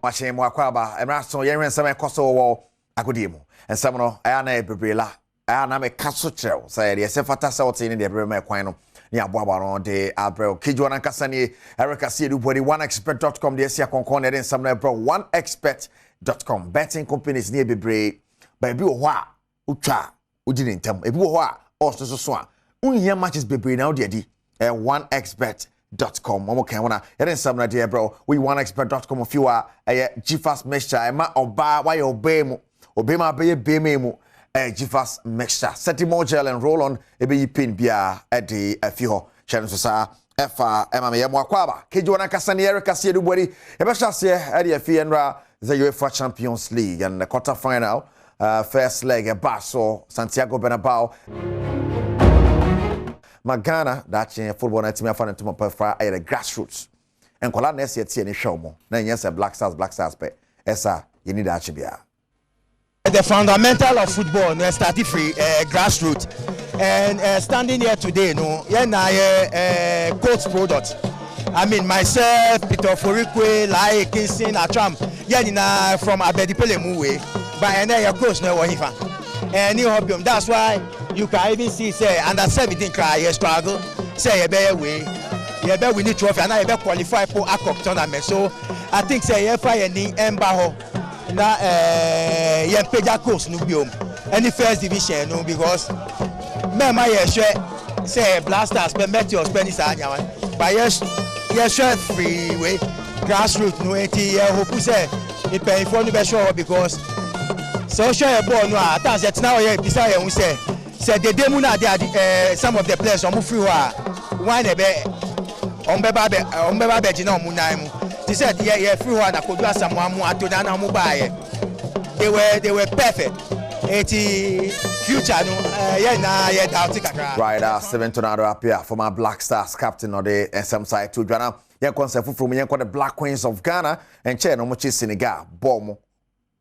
Machine Wakwaba, and Raston Yerin Sama Costo Wall, Agudimo, and Samono, Anna Bibrilla, Anna Casucho, say the Sefata Sautin in the Bremer Quino, near Bobaron de Abreu, Kijuan Cassani, Erica Sidu, 1expert.com, the Asia Concon, and some Bro, 1expert.com, betting companies near Bibre, Baby Wa, Ucha, Udin Tem, Ebuwa, also Swan, Unia matches Bibre now, dear 1expert.com. Momo can wanna and some idea, bro. We 1expert.com if you are a GFast mixture. Emma oba why obey mo obey my baby memo a GFast mixture. Set more gel and roll on a be pin bia at the few channels sa F Emma Mwakwaba. Kijuana Cassani Erica Siedu Body. Ebasha say at the Fienra the UEFA Champions League and the quarter final first leg a Basso Santiago Bernabeu. Magana that football night me afan to my prefer at the grassroots and kola next year any show mo na yes black stars pe esa you need achibia the fundamental of football no starting free grassroots and standing here today no yeah na coach product. I mean myself Peter Forikwe like Kingston Atram yeah na from Abedipele Muwe but and your coach no hifa and you hope that's why you can even see say under 17 cry struggle say you better way you better win the trophy and you better qualify for a cup tournament. So I think say you fire ni embaho na you peja course no biom any first division no because me my say blasters but Meteors Pennis anya but yes free way grassroots no enti hope say e pay for no be sure because so sure ball no attach that now you beside you say the demo na some of the players on free one on beba be na munaimu they said yeah free one that could do someone more to na mu buy they were perfect 80 future no yeah doubt kakra right 7 tornado up here for my Black Stars captain of the SM side to Ghana yen concept from yen called the Black Queens of Ghana and chair no much Senegal ball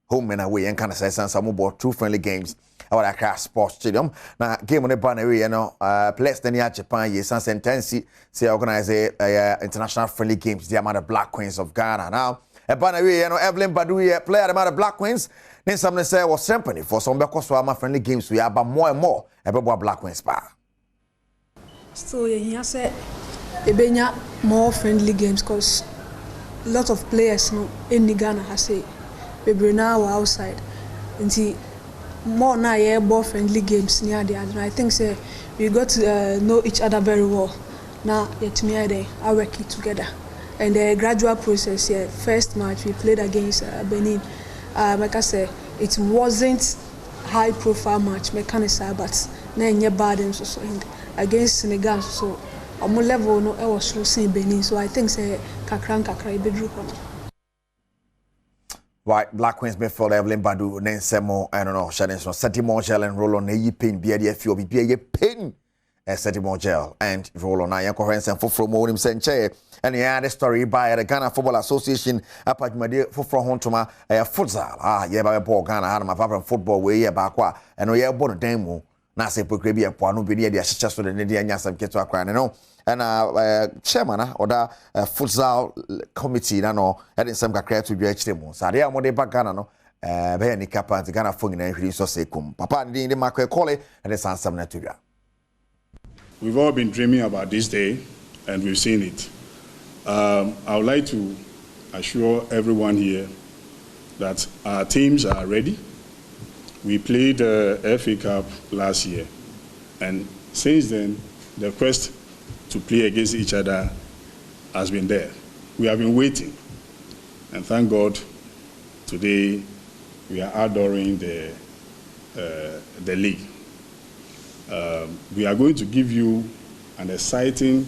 home and away and kind of say some more 2 friendly games our Accra Sports Stadium. Now game on the banner, you know, players than Japan, yes, and Sentensi say organize international friendly games. The amount of Black Queens of Ghana. Now a banner, you know, Evelyn Badu player the amount of Black Queens. Then some say was symphony for some because our friendly games we have, but more and more about Black Queens bar. So yeah, say ebenya more friendly games because a lot of players no in Ghana has say we now outside and more now yeah ball friendly games near the other. I think say we got to know each other very well. Now yet me there I work it together and the gradual process. Yeah, first match we played against Benin. Like I say, it wasn't high profile match. Mechanism, but na nye bad so against Senegal. So on level no I was losing Benin. So I think say kakra ibedru kono. Right, Black Queens midfielder Evelyn Badu, Nensemo, I don't know, Shannon, Setimo Gel and roll on a pin, be a few, be a pin, Setimo Gel and roll on a coherence and for more him send chair. And yeah, the story by the Ghana Football Association, Apart for home to my futsal. Yeah, by Paul Ghana, had my favorite football way, yeah, Bakwa, and we are born a demo. Nase Pukrebi and Puano Bidia, the assistant to the Nidia Yasam Ketua Cran, you know. And chairman or the futsal committee no and some kakra to be HTM. So they are more back no be ni kapa the Ghana phone and so say kum papa ndi the mark call and the sansam natural. We've all been dreaming about this day and we've seen it. I would like to assure everyone here that our teams are ready. We played the FA Cup last year and since then the quest to play against each other has been there. We have been waiting, and thank God, today we are adoring the league. We are going to give you an exciting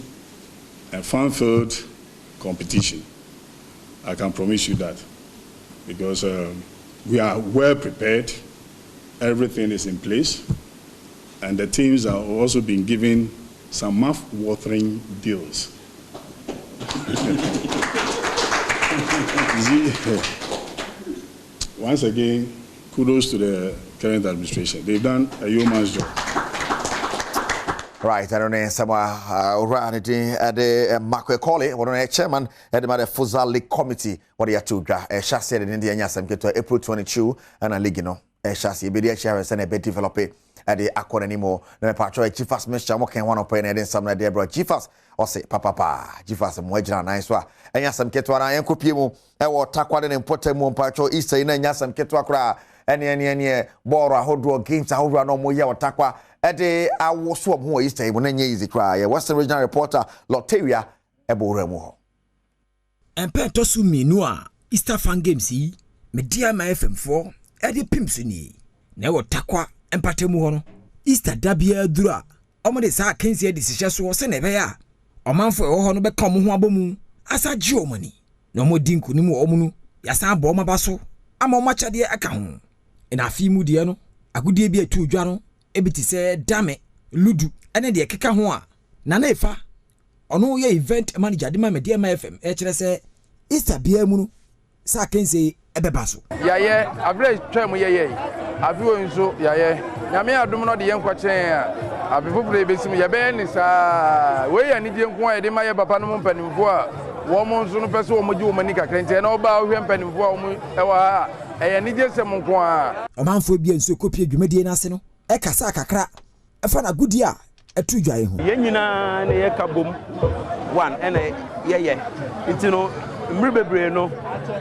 and fun-filled competition. I can promise you that, because we are well prepared. Everything is in place, and the teams are also being given some mouth-watering deals. Once again, kudos to the current administration. They've done a yeoman's job. Right, I don't know some the Marco Colley, one of the chairman at the Futsal League Committee, what you to chassis in India, Yasam get to April 22 and a league, chassis, be the share and a bit develop at the Accord anymore. No patro, Chiefas Mr. Mokan, one of penny and some of the bro Chiefas, or say Papa, Chiefas and Wedge and nice one. And Yasam Ketwana and Kupimu, I will tackle and Potemon patro Easter in Yasam Ketwakra, and Bora, Hodro games, I will no more Yawa Ede I was swap more Easter when any easy cry. Western Regional Reporter Lotteria Eboremo. And Pentosu Minua Easter Fan Games Media my FM4 Ede Pimpsuni Never Takwa and Patemuhono Easter Dabia Dura Omode Sa Kensia decision so Senebea O man for Ohono become Huabomu Asa Geomani No more Dinku Nimu Omunu Yasa Boma Baso Amo Macha de Akahu In a Fimu Diano Agudie be 2 Jano Ebiti say dame ludu ene de keka ho a na na efa ono ye event manager de ma media ma FM e kire say Easter bia mu no sa kense ebeba so ya ye average twem ye afi nso ya ye nyame adom no de ye nkwachen a afi foforo ebesim ye be ni sa we ya ni die nko a de ma ye papa no mpanimfo a wo mo nso no pese wo mo ji wo mani kakra nti na oba wo hwe mpanimfo a wo mo ewa ha e ni die sem nko a o manfo bia nso kopie dwumadie na ase no e kasa kakra e fa na gudi a etu dwaye hu ye nyina na ye kabom one ene ye nti no mribebre no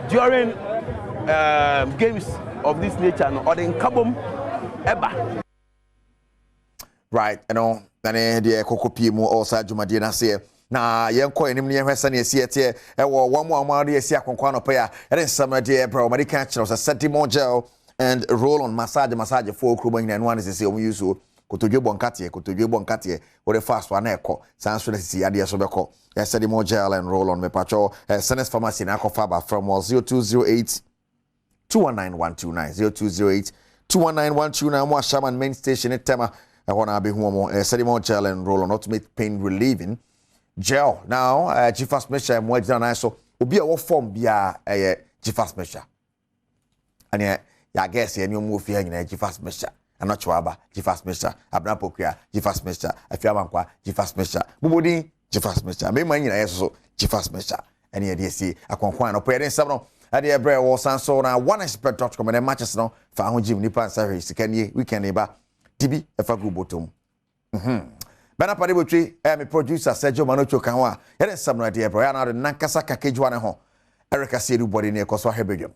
during games of this nature no or the kabom eba right na de kokopie mu osa dwumadie na se na yenko enim ne hwesa na esi ete e wo wamu amade esi akonkwa no pa ya e nsam de bro mari kan kire so Sentimore gel and roll on massage for kruba nyina no anese se o use kotodwe bonkate ore fast one eko sanso na sisi ade so beko Sentimore gel and roll on me pacho Senes Pharmacy na akofaba from 0208 219129 0208 219129 mo shaman main station etema e hona be hu mo Sentimore gel and roll on ultimate pain relieving gel now Chiefas Mesha mo agina na so obi a wo form bia Chiefas Mesha ane ya guess ye nyomu ofia nyina Chiefas Mesha anochwaba Chiefas Mesha abnapokua Chiefas Mesha afiamankwa Chiefas Mesha bubodi Chiefas Mesha me man nyina yeso Chiefas Mesha ene ye de si akonkwan no poyede nsam no ade ebre wo sanso na onexpert.com na matches no fa ho jim nipa nsahwe sikanie weekend ba tibi efa group bottom bana pade botwe me producer Sergio Manocho kan wa ye nsam no ade ebre ya na de nankasa kakejwa ne ho Erica Sedu body ne koso hebedwam